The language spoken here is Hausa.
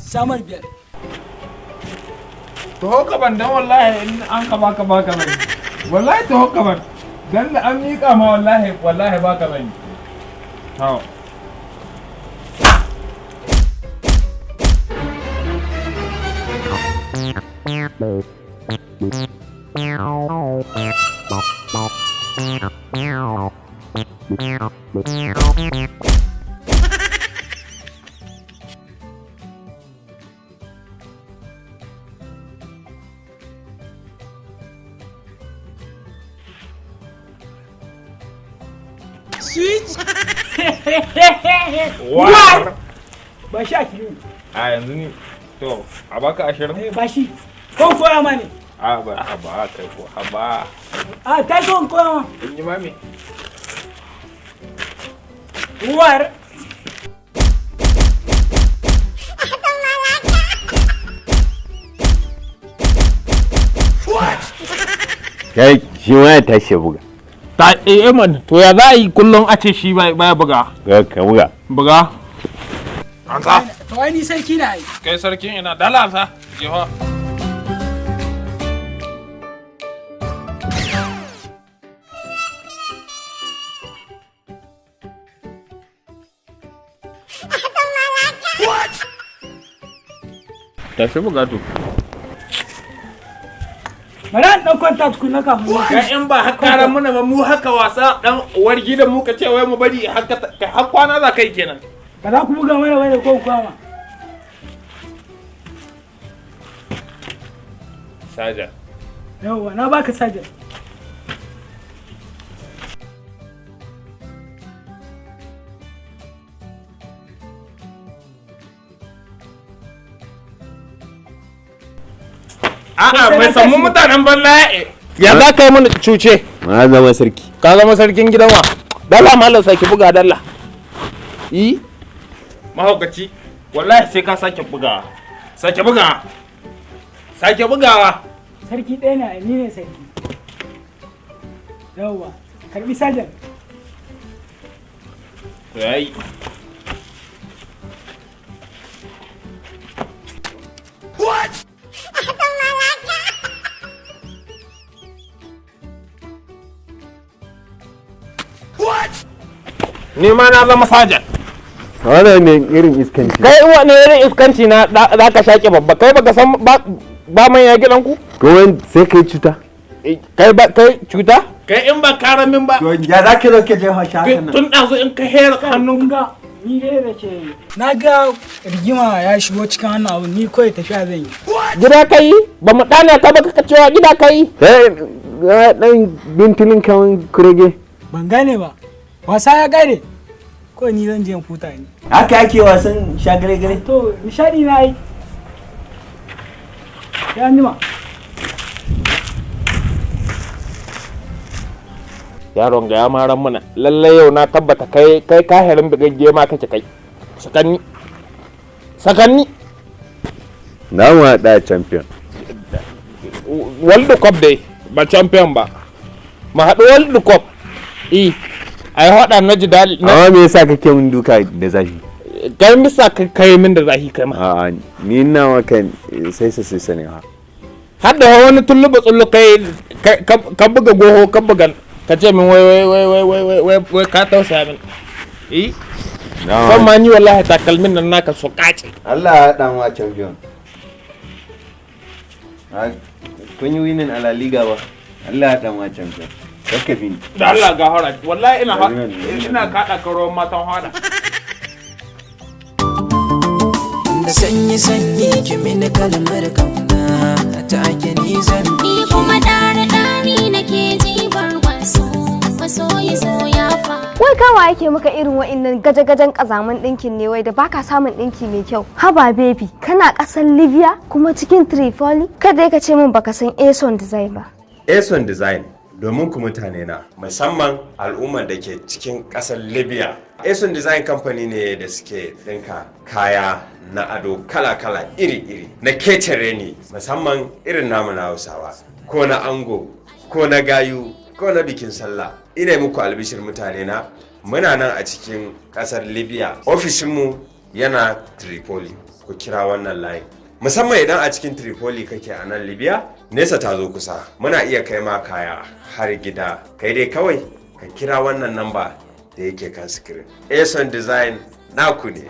samar biyar. To kaban dan wallahi in an ka baka bani. Wallahi to kaban. Dan da an miƙa ma wallahi baka bani. To. Switch. What? Ba shi a kiyo. A yanzu ni to a baka 20? Ba shi. Ko koya ma ne? A ba kai ko haba. A ta so koya ma. In yi mami. War. Kai shi ma ya tashi buga. Ta man to ya za a yi kullum a ce shi baya buga. Ka buga. Buga. An sa. To ai ni sarki na ai. Kai sarkin ina dala sa. Jeho. What? Tashi buga to. Bari an ɗan kwanta tukuna kafin. Ga in ba haka ran muna ba mu haka wasa dan wargi da mu ka ce wai mu bari haka har kwana za kai kenan. Ba za ku buga mana bane ko kwama. Saja. Yawwa na baka saja. A'a mai samu mutanen balla ya za ka yi mana cuce. Na zama sarki. Ka zama sarkin gidan wa. Dalla mallam sake buga dalla. Yi. Mahaukaci. Wallahi sai ka sake bugawa. Sake bugawa. Sake bugawa. Sarki ɗaya ne ni ne sarki. Yawwa karbi sajan. To yayi. What? What? Ni ma na zama sajan. Wannan ne irin iskanci. Kai wani irin iskanci na za ka shaƙe babba. Kai baka san ba man ya gidan ku? Kawai sai kai cuta. Kai cuta? Kai in ba karamin ba. Ya za ka zo ka jefa shi haka nan. Tun ɗazu in ka hera hannun ga ni dai da ke na ga rigima ya shigo cikin wannan abu ni kawai tafiya zan yi. Gida kai ba mu ɗana ka ba ka cewa gida kai. Dan bintinin kawan kurege. Ban gane ba. Wasa ya gane. Ko ni zan je in futa ni. Haka ake wasan shagare-gare. To nishadi na yi. Ya nima. Yaron ga ya maran mana lalle yau na tabbata kai kahirin bigagge ma kake kai. Sakanni. Na mu haɗa champion. World Cup dai ba champion ba. Ma haɗu World Cup. Ai haɗa na ji dali. Amma me yasa kake min duka da zafi? Kai misa kai min da zafi kai ma. A'a ni ina maka sai ne ha. Har da wani tulluba tsullu kai ka buga goho ka buga ka ce min wai ka tausaya min. Kan ma ni wallahi takalmin nan naka so kace. Allah ya dan wa champion. Kun yi winning a La Liga ba. Allah ya dan wa champion. Kake bin. Da Allah ga hora. Wallahi ina kada ka ruwan matan hada. Da sanyi kimi na kalmar kauna ta ake nizan. Ni kuma ɗari nake ji barwansu masoyi ya fa. Wai kawa yake maka irin wa'innan gaje-gajen kazaman ɗinkin ne wai da baka samun ɗinki mai kyau. Haba baby, kana ƙasar Libya kuma cikin Tripoli? Kada ka ce min baka san Ason Design ba. Ason Design domin ku mutane na musamman al'ummar da ke cikin ƙasar Libya. Ason Design Company ne da suke ɗinka kaya na ado kala-kala iri-iri na ketare ne musamman irin namu na Hausawa ko na ango ko na gayu ko na bikin sallah. Ina muku albishir mutane na muna nan a cikin ƙasar Libya. Ofishinmu yana Tripoli. Ku kira wannan layin. Musamman idan a cikin Tripoli kake a nan Libya, nesa ta zo kusa. Muna iya kai ma kaya har gida. Kai dai kawai ka kira wannan namba da yake kan screen. Ason Design naku ne.